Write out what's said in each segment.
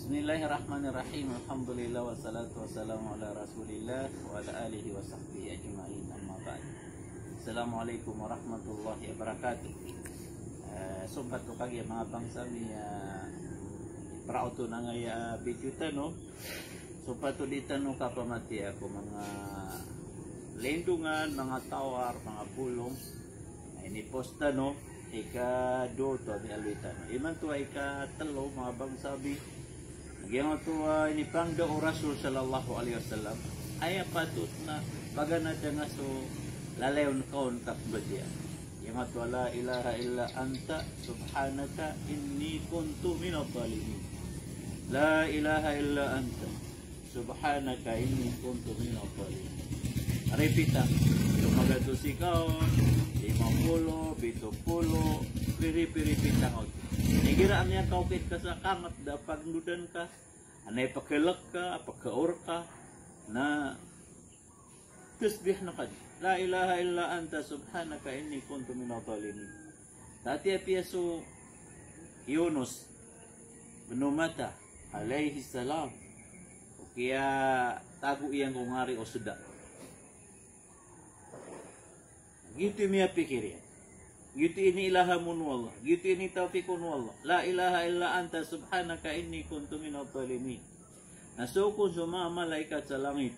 Bismillahirrahmanirrahim. Alhamdulillah wassalatu wassalamu ala Rasulillah wa ala alihi wa sahbihi ajma'in. Amma ba'd. Assalamualaikum warahmatullahi wabarakatuh. Sumpat ko kagi mga bangsa mi prauto na nga bityutan no. Sumpat to dito no kapamati ako mga lendungan, mga tawar, mga bulong. Ini posta no. Ika do to di alwitan. Iman to ika telo mga bangsabi. Nagyang to ini pangda o Rasul sallallahu alaihi wasallam. Ay patut na pagana nga so lalayon kaon kapbadya. Yang to la ilaha illa anta subhanaka inni kuntu minadh dhalimin. La ilaha illa anta subhanaka inni kuntu minadh dhalimin. Repita. Tumagato si kaon 50, 70, piri-piri pitang. Nigiraan niya kaupit ka sa kamat, dapat nudan ka, anay pakilag ka, pagkaur ka, na tasbih na ka. La ilaha illa anta subhanaka inni kuntu minadh dhalimin. Tati apiaso Yunus bin Mata alaihi salam. Kaya tago iyang kungari o suda. Gitu miya pikirin. Gitu ini ilahamun wallah. Gitu ini taufikun wallah. La ilaha illa anta subhanaka inni kuntu minadh dhalimin. Nasukun sa malaikat sa langit.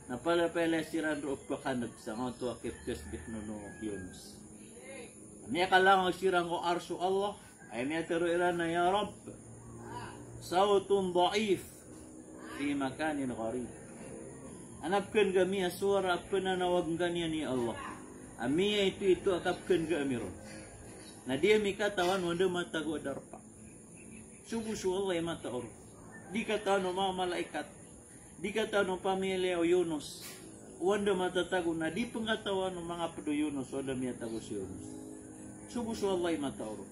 Napala-pala siran roog pakanag sa nga to akip tasbih nuno Yunus. Niya kalang sirang ko arsu Allah. Ay miya teruiran na ya Rabb. Sawtun da'if fi makanin gharib. Anapkan kami suara penanawag ganyan ni Allah. Amiya itu akapkan ke amiron. Na dia mikatawan wanda mata go darpa. Subuh Allah mata or. Di kata no mga malaikat. Di kata no pamilya o Yunus. Wanda mata tago na di pengatawan no mga pedo Yunus wanda miya tago si Yunus. Subuh Allah mata or.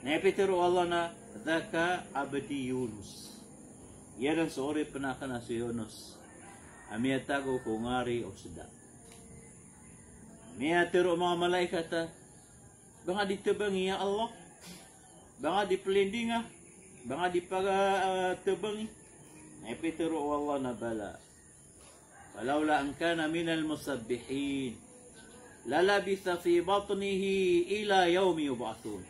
Na epitero Allah na daka abadi Yunus. Yan ang sore penaka na si Yunus. Amiya tago kungari o sedap. Miya tiro mga malaikat banga ditebangi ya Allah, banga dipelinding banga dipagtebangi. Epitero Allah na bala. Walaula an kana minal musabbihin lalabitha fi batnihi ila yaumi yub'athun.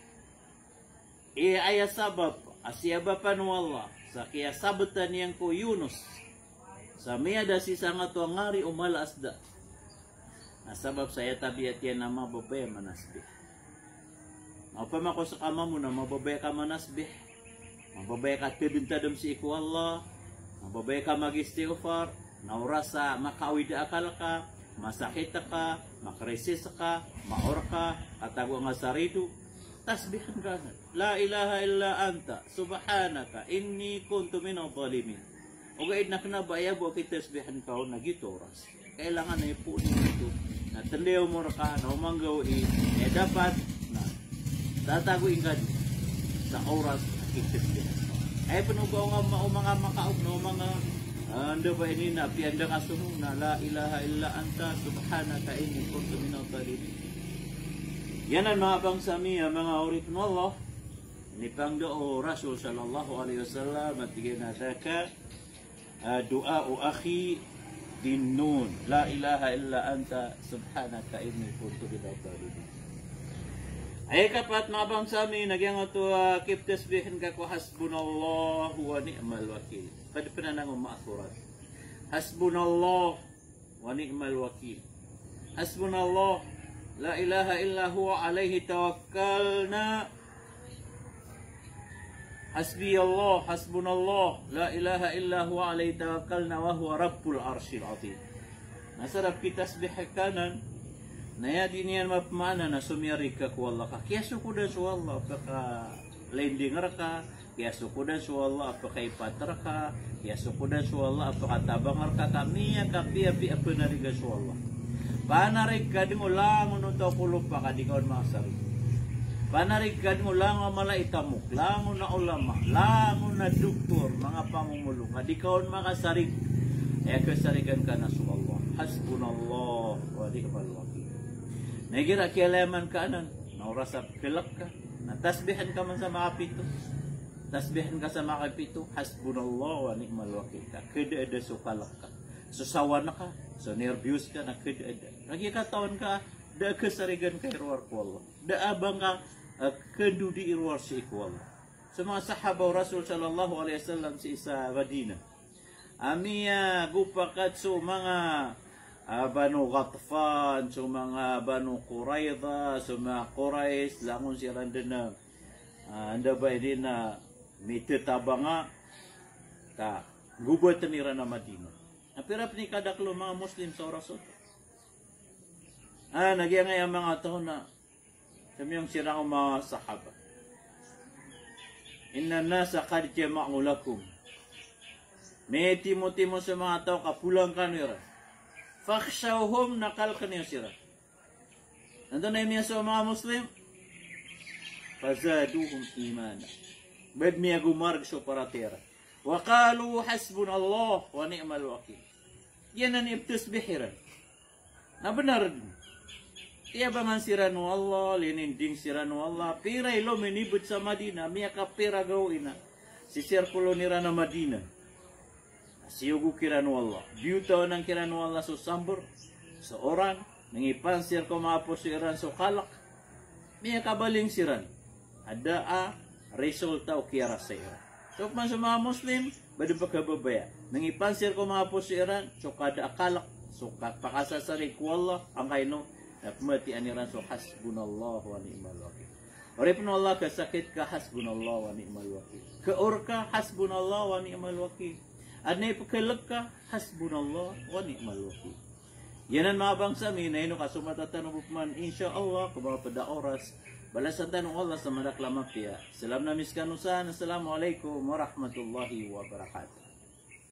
Ay sabab asyabapan wallah sa kaya sabatan yang ko Yunus sa miya da si sangat ngari umala asda. Nasabab saya tabiat yan na mababaya manasbih. Mapama ko sa kama mo na mababaya ka manasbih. Mababaya ka tibintadam si iku Allah. Mababaya ka mag-istighfar. Naurasa makawid akal ka. Masakit ka. Makrisis ka. Maor ka. Katago nga sarido. Tasbihan ka na. La ilaha illa anta. Subhanaka. Inni kuntu minadh dhalimin. O gaid na kinabaya bo kitasbihan ka o nagito oras. Kailangan na ipunin ito. Na tendew mo ka na umanggawi dapat na tataguin ka sa oras itisbih. Ay panugaw nga mga makaog no mga anda ba ini na pianda ka sumo na la ilaha illa anta subhanaka inni kuntu minadh dhalimin. Yan ang mga pangsami mga urit ng Allah ni pangdo Rasul sallallahu alaihi wasallam at ginadaka doa o akhi bin nun la ilaha illa anta subhanaka inni kuntu minadh dhalimin. Ay kapat mga bangsami nagyang ato kip tasbihin ka ko hasbunallahu wa ni'mal wakil. Kad pananang maakurat. Hasbunallah wa ni'mal wakil. Hasbunallah la ilaha illa huwa alaihi tawakkalna. Hasbi Allah, hasbunallah, la ilaha illa huwa alayhi tawakkalna wa huwa rabbul arsyil azim. Nasarap kita tasbih kanan, naya dinian mapmana na sumiyari ka ku Allah ka. Kaya sukudan su Allah, apaka lending ka, kaya sukudan su Allah, apaka ipatar ka, kaya sukudan su Allah, apaka tabang ka kamiya kapiya apa nariga su Allah. Panarig ka di mo lang unutaw kulog pa ka di kaon masari. Panarigad mo lang ang malaitamok, lang na ulama, lang na doktor, mga pamumulong. Nga di kaon makasarig, ay kasarigan ka na sa Allah. Hasbunallah wa ni'mal wakil. Nagira kialaman ka anan, naurasap kilak ka, natasbihan ka man sa mga pito. tasbihan ka sa makapito, hasbunallah wa ni'mal wakil ka. Kada-ada sukalak ka. Susawa na ka, so nervyos ka na kada-ada. Nagkikatawan ka, da kasarigan ka irwar ko Allah. Da abang ka, kandu di irwar si ko Allah. Sa mga sahabaw Rasul sallallahu alaihi wasallam si isa Madina. Amiya gupakat so mga Banu Ghatfan, so mga Banu Qurayza, so mga Quraysh, langon sila na anda ba din na may tatabanga ta gubat nira na Madina. Apirap ni kadaklo mga Muslim sa orason. Nagyangay ang mga tao na samiyang sirang mga sahaba. Inna nasa qad jama'u lakum. May timo-timo sa mga tao kapulang kanira. Fakhshawhum nakal kanyo sira. Nandun na yung sa mga Muslim. Fazaduhum imana. Bad miya gumarg so para tira. Wa qalu hasbunallah wa ni'mal wakil. Yan ang ibtusbihiran. Na benar. Iya bangan siranu Allah, lininding siranu Allah. Pira ilo menibut sa Madina, miya ka pira gawin na. Si sirkulo nira na Madina. Siyugu kiranu Allah. Biutaw ng kiranu Allah so sambur, sa orang, nangipansir ko maapo siran so kalak. Miya kabaling siran. Ada resulta o kiyara sa iran. So man sa mga Muslim, bado pa kababaya. Nangipansir ko maapo siran, so kada akalak, so pakasasari ko Allah, ang kaino, nakmati aniran so hasbunallah wa ni'mal wakil. Oripno Allah kasakit ka hasbunallah wa ni'mal wakil. Kaurka hasbunallah wa ni'mal wakil. Adnay pagkalab ka hasbunallah wa ni'mal wakil. Yanan mga bangsa minayno kasumatatan ubukman insyaallah kumaha pada oras balasan tanong Allah sa madaklamak ya. Salam na miskanusan. Assalamualaikum warahmatullahi wabarakatuh.